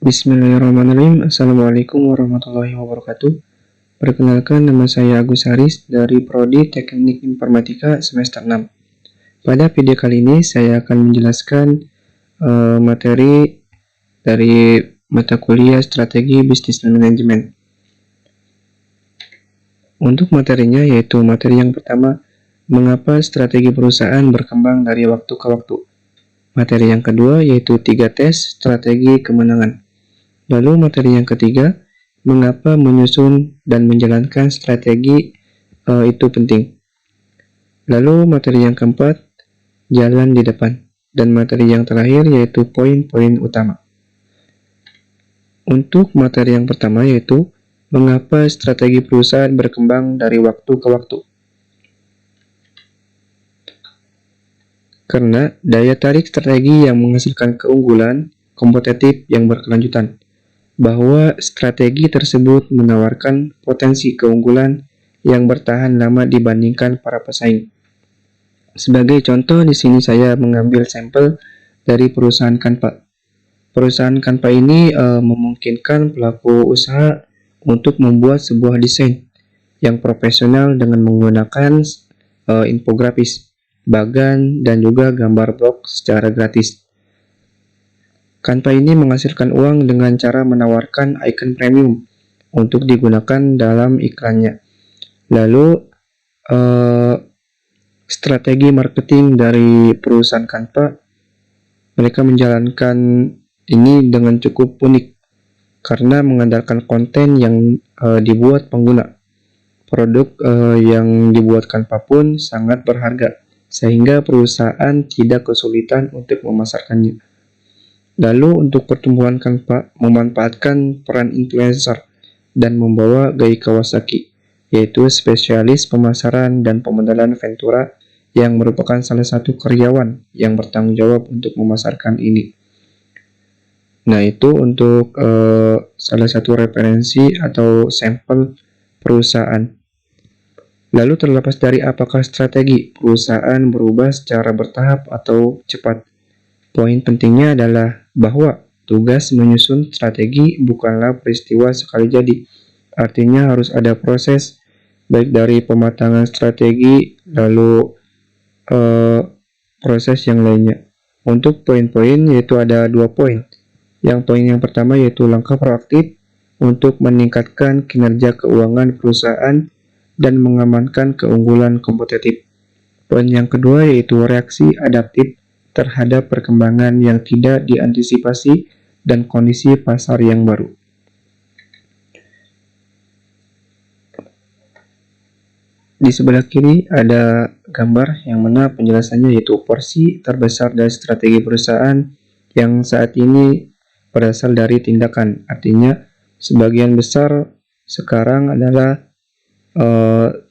Bismillahirrahmanirrahim. Assalamualaikum warahmatullahi wabarakatuh. Perkenalkan, nama saya Agus Haris dari Prodi Teknik Informatika semester 6. Pada video kali ini saya akan menjelaskan materi dari mata kuliah Strategi Bisnis dan Manajemen. Untuk materinya yaitu materi yang pertama, mengapa strategi perusahaan berkembang dari waktu ke waktu. Materi yang kedua yaitu 3 tes strategi kemenangan. Lalu materi yang ketiga, mengapa menyusun dan menjalankan strategi itu penting. Lalu materi yang keempat, jalan di depan. Dan materi yang terakhir yaitu poin-poin utama. Untuk materi yang pertama yaitu, mengapa strategi perusahaan berkembang dari waktu ke waktu. Karena daya tarik strategi yang menghasilkan keunggulan kompetitif yang berkelanjutan. Bahwa strategi tersebut menawarkan potensi keunggulan yang bertahan lama dibandingkan para pesaing. Sebagai contoh, di sini saya mengambil sampel dari perusahaan Canva. Perusahaan Canva ini memungkinkan pelaku usaha untuk membuat sebuah desain yang profesional dengan menggunakan infografis, bagan, dan juga gambar blog secara gratis. Canva ini menghasilkan uang dengan cara menawarkan icon premium untuk digunakan dalam iklannya. Lalu, strategi marketing dari perusahaan Canva, mereka menjalankan ini dengan cukup unik karena mengandalkan konten yang dibuat pengguna. Produk yang dibuat Canva pun sangat berharga, sehingga perusahaan tidak kesulitan untuk memasarkannya. Lalu untuk pertumbuhan Canva memanfaatkan peran influencer dan membawa gaya Kawasaki, yaitu spesialis pemasaran dan pemodalan Ventura yang merupakan salah satu karyawan yang bertanggung jawab untuk memasarkan ini. Nah, itu untuk salah satu referensi atau sampel perusahaan. Lalu terlepas dari apakah strategi perusahaan berubah secara bertahap atau cepat, poin pentingnya adalah bahwa tugas menyusun strategi bukanlah peristiwa sekali jadi. Artinya harus ada proses, baik dari pematangan strategi, lalu proses yang lainnya. Untuk poin-poin yaitu ada 2 poin. Yang poin yang pertama yaitu langkah proaktif untuk meningkatkan kinerja keuangan perusahaan dan mengamankan keunggulan kompetitif. Poin yang kedua yaitu reaksi adaptif terhadap perkembangan yang tidak diantisipasi dan kondisi pasar yang baru. Di sebelah kiri ada gambar yang mana penjelasannya yaitu porsi terbesar dari strategi perusahaan yang saat ini berasal dari tindakan. Artinya sebagian besar sekarang adalah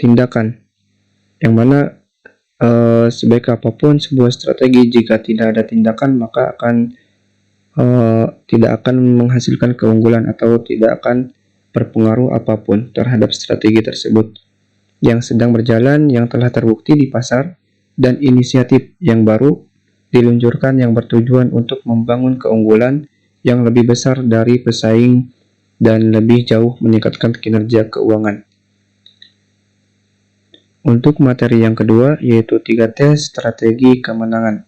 tindakan, yang mana sebaik apapun sebuah strategi, jika tidak ada tindakan maka tidak akan menghasilkan keunggulan atau tidak akan berpengaruh apapun terhadap strategi tersebut yang sedang berjalan, yang telah terbukti di pasar, dan inisiatif yang baru diluncurkan yang bertujuan untuk membangun keunggulan yang lebih besar dari pesaing dan lebih jauh meningkatkan kinerja keuangan. Untuk materi yang kedua yaitu 3 tes strategi kemenangan.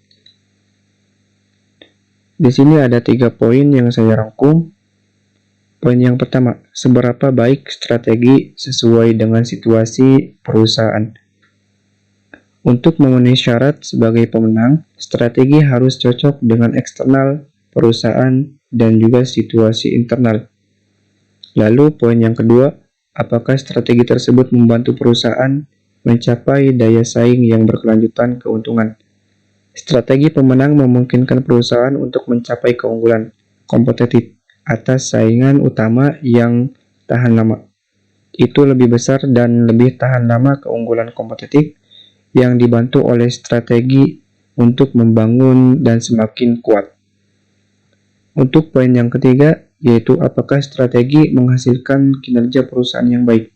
Di sini ada 3 poin yang saya rangkum. Poin yang pertama, seberapa baik strategi sesuai dengan situasi perusahaan. Untuk memenuhi syarat sebagai pemenang, strategi harus cocok dengan eksternal perusahaan dan juga situasi internal. Lalu poin yang kedua, apakah strategi tersebut membantu perusahaan mencapai daya saing yang berkelanjutan keuntungan. Strategi pemenang memungkinkan perusahaan untuk mencapai keunggulan kompetitif atas saingan utama yang tahan lama. Itu lebih besar dan lebih tahan lama keunggulan kompetitif yang dibantu oleh strategi untuk membangun dan semakin kuat. Untuk poin yang ketiga, yaitu apakah strategi menghasilkan kinerja perusahaan yang baik.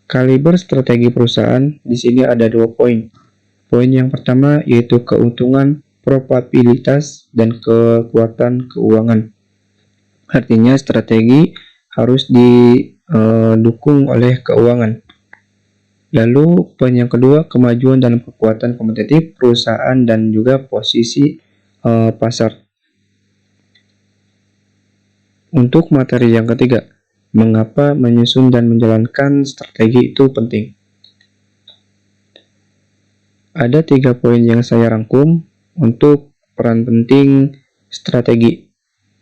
Kaliber strategi perusahaan di sini ada 2 poin. Poin yang pertama yaitu keuntungan, probabilitas, dan kekuatan keuangan. Artinya strategi harus didukung oleh keuangan. Lalu poin yang kedua, kemajuan dalam kekuatan kompetitif perusahaan dan juga posisi pasar. Untuk materi yang ketiga, mengapa menyusun dan menjalankan strategi itu penting? Ada 3 poin yang saya rangkum untuk peran penting strategi.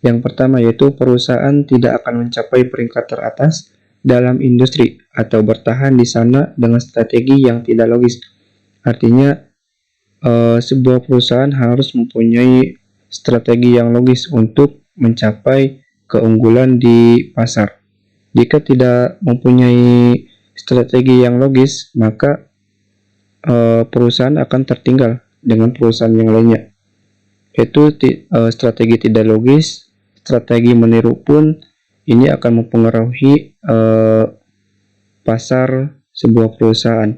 Yang pertama yaitu perusahaan tidak akan mencapai peringkat teratas dalam industri atau bertahan di sana dengan strategi yang tidak logis. Artinya sebuah perusahaan harus mempunyai strategi yang logis untuk mencapai keunggulan di pasar. Jika tidak mempunyai strategi yang logis, maka perusahaan akan tertinggal dengan perusahaan yang lainnya. Yaitu strategi tidak logis, strategi meniru pun ini akan mempengaruhi pasar sebuah perusahaan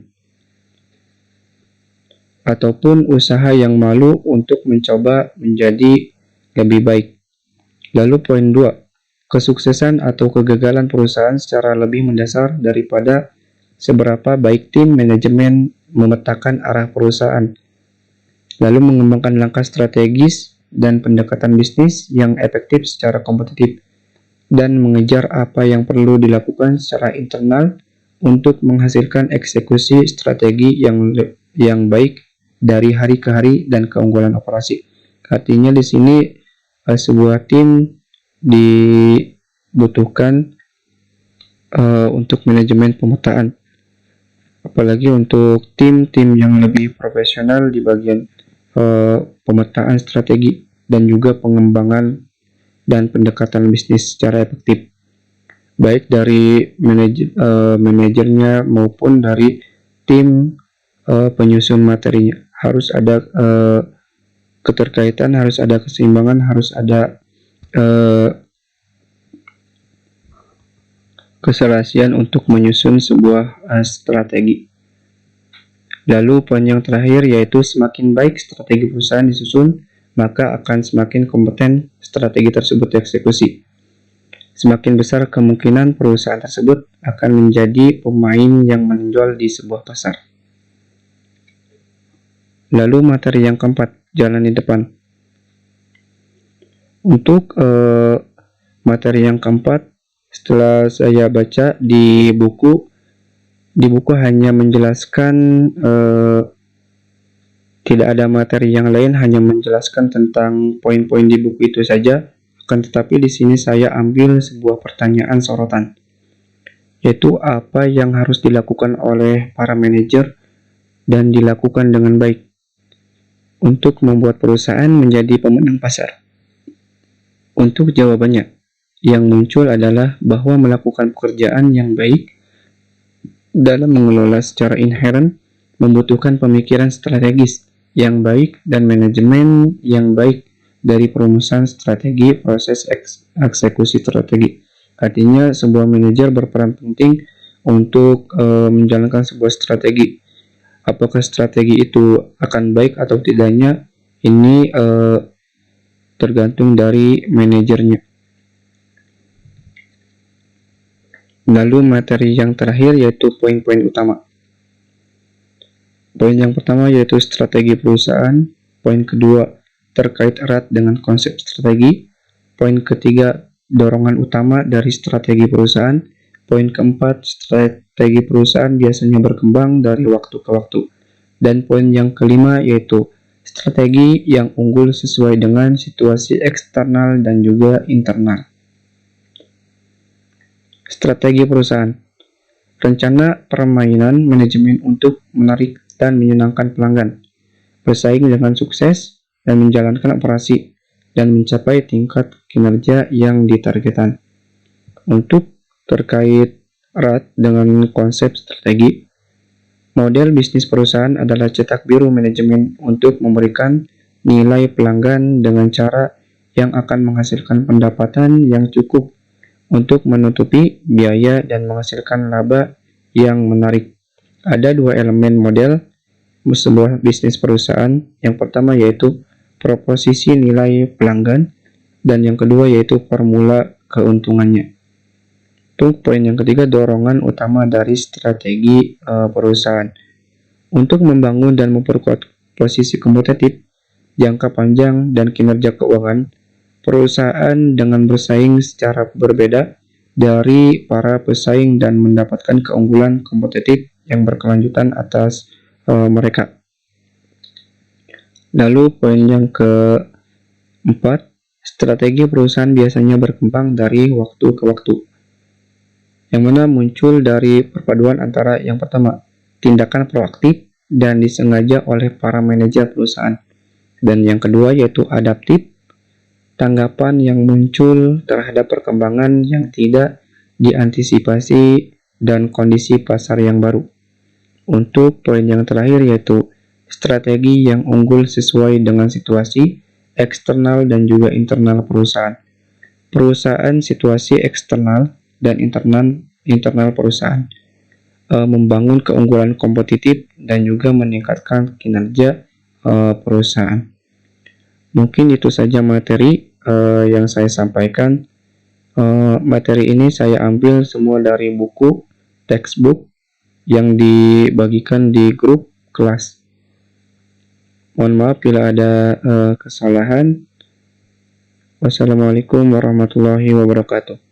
ataupun usaha yang malu untuk mencoba menjadi lebih baik. Lalu poin 2, kesuksesan atau kegagalan perusahaan secara lebih mendasar daripada seberapa baik tim manajemen memetakan arah perusahaan, lalu mengembangkan langkah strategis dan pendekatan bisnis yang efektif secara kompetitif, dan mengejar apa yang perlu dilakukan secara internal untuk menghasilkan eksekusi strategi yang baik dari hari ke hari dan keunggulan operasi. Artinya di sini sebuah tim dibutuhkan untuk manajemen pemetaan, apalagi untuk tim-tim yang lebih profesional di bagian pemetaan strategi dan juga pengembangan dan pendekatan bisnis secara efektif, baik dari manajernya maupun dari tim penyusun materinya. Harus ada keterkaitan, harus ada keseimbangan, harus ada keserasian untuk menyusun sebuah strategi. Lalu poin yang terakhir yaitu semakin baik strategi perusahaan disusun, maka akan semakin kompeten strategi tersebut dieksekusi. Semakin besar kemungkinan perusahaan tersebut akan menjadi pemain yang menonjol di sebuah pasar. Lalu materi yang keempat, jalan di depan. Untuk materi yang keempat, setelah saya baca di buku hanya menjelaskan tidak ada materi yang lain, hanya menjelaskan tentang poin-poin di buku itu saja. Akan tetapi di sini saya ambil sebuah pertanyaan sorotan, yaitu apa yang harus dilakukan oleh para manajer dan dilakukan dengan baik untuk membuat perusahaan menjadi pemenang pasar. Untuk jawabannya, yang muncul adalah bahwa melakukan pekerjaan yang baik dalam mengelola secara inheren membutuhkan pemikiran strategis yang baik dan manajemen yang baik dari perumusan strategi, proses eksekusi strategi. Artinya sebuah manajer berperan penting untuk menjalankan sebuah strategi. Apakah strategi itu akan baik atau tidaknya, ini tergantung dari manajernya. Lalu materi yang terakhir yaitu poin-poin utama. Poin yang pertama yaitu strategi perusahaan. Poin kedua terkait erat dengan konsep strategi. Poin ketiga dorongan utama dari strategi perusahaan. Poin keempat, strategi perusahaan biasanya berkembang dari waktu ke waktu. Dan poin yang kelima yaitu strategi yang unggul sesuai dengan situasi eksternal dan juga internal. Strategi perusahaan. Rencana permainan manajemen untuk menarik dan menyenangkan pelanggan, bersaing dengan sukses, dan menjalankan operasi, dan mencapai tingkat kinerja yang ditargetkan. Untuk terkait erat dengan konsep strategi, model bisnis perusahaan adalah cetak biru manajemen untuk memberikan nilai pelanggan dengan cara yang akan menghasilkan pendapatan yang cukup untuk menutupi biaya dan menghasilkan laba yang menarik. Ada dua elemen model sebuah bisnis perusahaan. Yang pertama yaitu proposisi nilai pelanggan, dan yang kedua yaitu formula keuntungannya. Untuk poin yang ketiga, dorongan utama dari strategi perusahaan. Untuk membangun dan memperkuat posisi kompetitif, jangka panjang, dan kinerja keuangan, perusahaan dengan bersaing secara berbeda dari para pesaing dan mendapatkan keunggulan kompetitif yang berkelanjutan atas mereka. Lalu poin yang keempat, strategi perusahaan biasanya berkembang dari waktu ke waktu, yang mana muncul dari perpaduan antara yang pertama, tindakan proaktif dan disengaja oleh para manajer perusahaan, dan yang kedua yaitu adaptif, tanggapan yang muncul terhadap perkembangan yang tidak diantisipasi dan kondisi pasar yang baru. Untuk poin yang terakhir yaitu strategi yang unggul sesuai dengan situasi eksternal dan juga internal perusahaan. Perusahaan situasi eksternal dan internal perusahaan membangun keunggulan kompetitif dan juga meningkatkan kinerja perusahaan. Mungkin itu saja materi yang saya sampaikan. Materi ini saya ambil semua dari buku textbook yang dibagikan di grup kelas. Mohon maaf bila ada kesalahan. Wassalamualaikum warahmatullahi wabarakatuh.